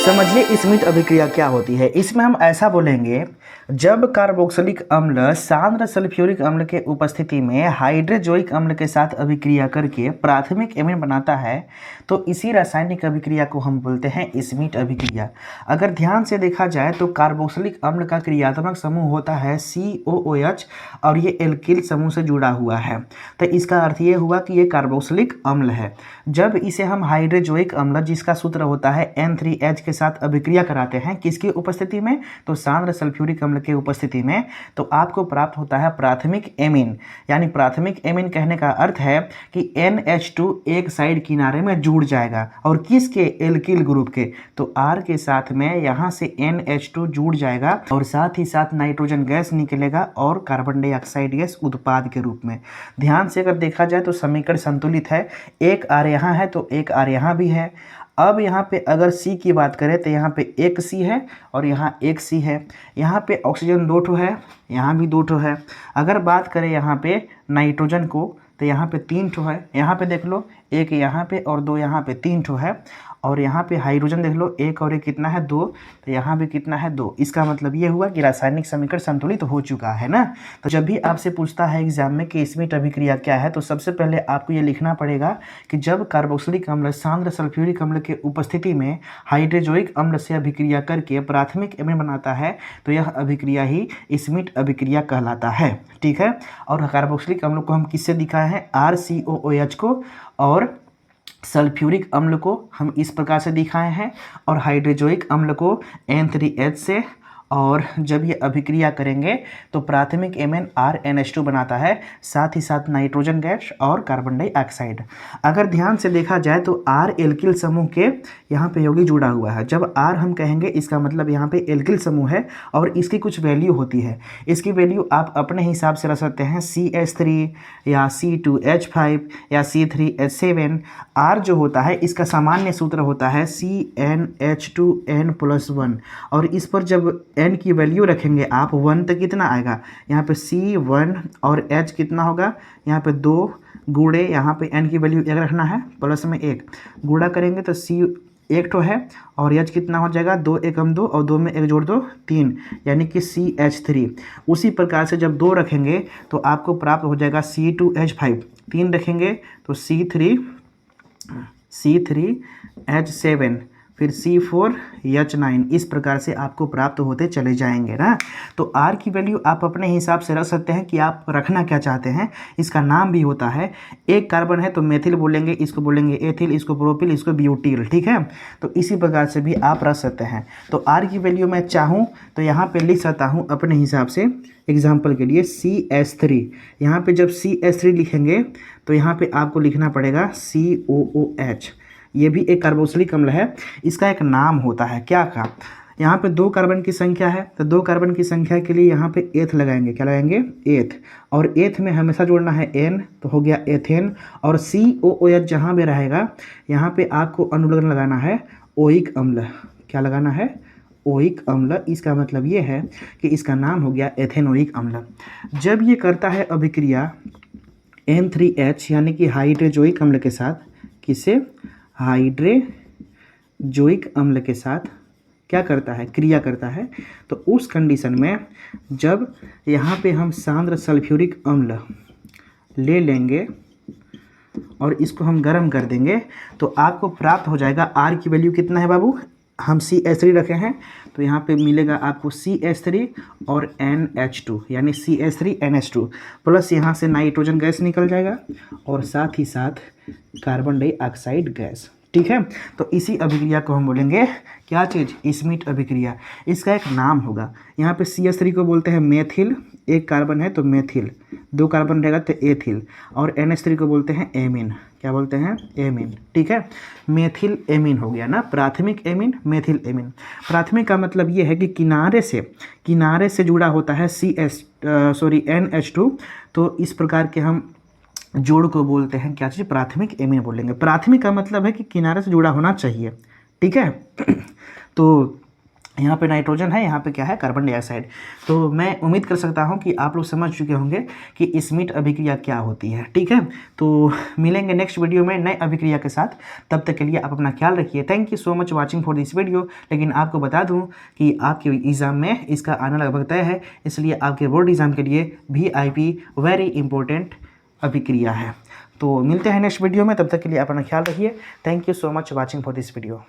समझिए स्मिथ अभिक्रिया क्या होती है। इसमें हम ऐसा बोलेंगे, जब कार्बोक्सिलिक अम्ल सांद्र सल्फ्यूरिक अम्ल के उपस्थिति में हाइड्रोजोइक अम्ल के साथ अभिक्रिया करके प्राथमिक एमीन बनाता है तो इसी रासायनिक अभिक्रिया को हम बोलते हैं स्मिथ अभिक्रिया। अगर ध्यान से देखा जाए तो कार्बोक्सिलिक अम्ल का क्रियात्मक समूह होता है COOH और ये एल्किल समूह से जुड़ा हुआ है, तो इसका अर्थ ये हुआ कि ये कार्बोक्सिलिक अम्ल है। जब इसे हम हाइड्रोजोइक अम्ल जिसका सूत्र होता है N3H के साथ अभिक्रिया कराते हैं किसकी उपस्थिति में, तो सांद्र सल्फ्यूरिक अम्ल के उपस्थिति में, तो आपको प्राप्त होता है प्राथमिक एमीन। यानी प्राथमिक एमीन कहने का अर्थ है कि NH2 एक साइड किनारे में जुड़ जाएगा और किसके, एल्किल ग्रुप के, तो R के साथ में यहाँ से NH2 जुड़ जाएगा और साथ ही साथ नाइट्रोजन गैस निकलेगा और कार्बन डाइऑक्साइड गैस उत्पाद के रूप में। ध्यान से अगर देखा जाए तो समीकरण संतुलित है, एक R यहाँ है तो एक R यहाँ भी है। अब यहाँ पे अगर C की बात करें तो यहाँ पे एक C है और यहाँ एक C है। यहाँ पे ऑक्सीजन 2 ठो है, यहाँ भी 2 ठो है। अगर बात करें यहाँ पे नाइट्रोजन को तो यहाँ पे 3 ठो है। यहाँ पे देख लो, एक यहाँ पे और 2 यहाँ पे, 3 ठो है। और यहाँ पे हाइड्रोजन देख लो, एक और एक कितना है, 2, तो यहाँ भी कितना है, 2। इसका मतलब ये हुआ कि रासायनिक समीकरण संतुलित हो चुका है ना। तो जब भी आपसे पूछता है एग्जाम में कि स्मिथ अभिक्रिया क्या है, तो सबसे पहले आपको ये लिखना पड़ेगा कि जब कार्बोक्सिलिक अम्ल सांद्र सल्फ्यूरिक अम्ल के उपस्थिति में हाइड्रोजोइक अम्ल से अभिक्रिया करके प्राथमिक एमीन बनाता है तो यह अभिक्रिया ही स्मिथ अभिक्रिया कहलाता है। ठीक है। और कार्बोक्सिलिक अम्ल को हम किससे दिखाए हैं, RCOOH को, और सल्फ्यूरिक अम्ल को हम इस प्रकार से दिखाए हैं, और हाइड्रोजोइक अम्ल को N3H से। और जब ये अभिक्रिया करेंगे तो प्राथमिक एमीन RNH2 बनाता है, साथ ही साथ नाइट्रोजन गैस और कार्बन डाइऑक्साइड। अगर ध्यान से देखा जाए तो R एल्किल समूह के यहाँ पे यौगिक जुड़ा हुआ है। जब R हम कहेंगे इसका मतलब यहाँ पे एल्किल समूह है और इसकी कुछ वैल्यू होती है। इसकी वैल्यू आप अपने हिसाब से रख सकते हैं, CH3 या C2H5 या C3H7। R जो होता है इसका सामान्य सूत्र होता है CnH2n+1 और इस पर जब n की वैल्यू रखेंगे आप 1 तक कितना आएगा, यहाँ पे C1 और H कितना होगा, यहाँ पे 2 गुणे, यहाँ पे n की वैल्यू 1 रखना है, प्लस में 1 गुणा करेंगे तो C एक ठो है और H कितना हो जाएगा, 2 1 2 और 2 में 1 जोड़ दो 3, यानी कि CH3। उसी प्रकार से जब 2 रखेंगे तो आपको प्राप्त हो जाएगा C2H5, 3 रखेंगे तो C3H7, फिर C4H9। इस प्रकार से आपको प्राप्त होते चले जाएंगे ना। तो R की वैल्यू आप अपने हिसाब से रख सकते हैं कि आप रखना क्या चाहते हैं। इसका नाम भी होता है, एक कार्बन है तो मेथिल बोलेंगे, इसको बोलेंगे एथिल, इसको प्रोपिल, इसको ब्यूटिल। ठीक है। तो इसी प्रकार से भी आप रख सकते हैं। तो R की वैल्यू मैं चाहूँ तो यहाँ पर लिख सकता हूँ अपने हिसाब से, एग्जाम्पल के लिए CH3। यहाँ पर जब CH3 लिखेंगे तो यहाँ पर आपको लिखना पड़ेगा COOH। ये भी एक कार्बोक्सिलिक अम्ल है, इसका एक नाम होता है क्या का। यहाँ पे 2 कार्बन की संख्या है तो 2 कार्बन की संख्या के लिए यहाँ पे एथ लगाएंगे, क्या लगाएंगे, एथ। और एथ में हमेशा जोड़ना है N, तो हो गया एथेन। और COOH जहाँ भी रहेगा यहाँ पे आपको अनुलग्न लगाना है ओइक अम्ल। क्या लगाना है, ओइक अम्ल। इसका मतलब ये है कि इसका नाम हो गया एथेनोइक अम्ल। जब ये करता है अभिक्रिया N3H यानी कि हाइड्रोजोइक अम्ल के साथ, किसे, हाइड्रोजोइक अम्ल के साथ क्या करता है, क्रिया करता है, तो उस कंडीशन में जब यहाँ पे हम सांद्र सल्फ्यूरिक अम्ल ले लेंगे और इसको हम गर्म कर देंगे तो आपको प्राप्त हो जाएगा, R की वैल्यू कितना है बाबू, हम CH3 रखे हैं तो यहाँ पे मिलेगा आपको CH3 और NH2 यानी CH3NH2 प्लस यहाँ से नाइट्रोजन गैस निकल जाएगा और साथ ही साथ कार्बन डाइऑक्साइड गैस। ठीक है। तो इसी अभिक्रिया को हम बोलेंगे क्या चीज़, स्मिथ अभिक्रिया। इसका एक नाम होगा। यहाँ पे CH3 को बोलते हैं मेथिल, एक कार्बन है तो मेथिल, 2 कार्बन रहेगा तो एथिल, और NH3 को बोलते हैं एमीन। क्या बोलते हैं, एमीन। ठीक है। मेथिल एमीन हो गया ना, प्राथमिक एमीन, मेथिल एमीन। प्राथमिक का मतलब ये है कि किनारे से जुड़ा होता है NH2, तो इस प्रकार के हम जोड़ को बोलते हैं क्या चीज़, प्राथमिक एमीन बोलेंगे। प्राथमिक का मतलब है कि किनारे से जुड़ा होना चाहिए। ठीक है। तो यहाँ पे नाइट्रोजन है, यहाँ पे क्या है, कार्बन डाइऑक्साइड। तो मैं उम्मीद कर सकता हूँ कि आप लोग समझ चुके होंगे कि स्मिट अभिक्रिया क्या होती है। ठीक है, तो मिलेंगे नेक्स्ट वीडियो में नए अभिक्रिया के साथ। तब तक के लिए आप अपना ख्याल रखिए। Thank you so much watching for this video. लेकिन आपको बता दूँ कि आपके एग्ज़ाम में इसका आना लगभग तय है, इसलिए आपके बोर्ड एग्ज़ाम के लिए VIP वेरी इंपॉर्टेंट अभिक्रिया है। तो मिलते हैं नेक्स्ट वीडियो में, तब तक के लिए अपना ख्याल रखिए। Thank you so much watching for this video.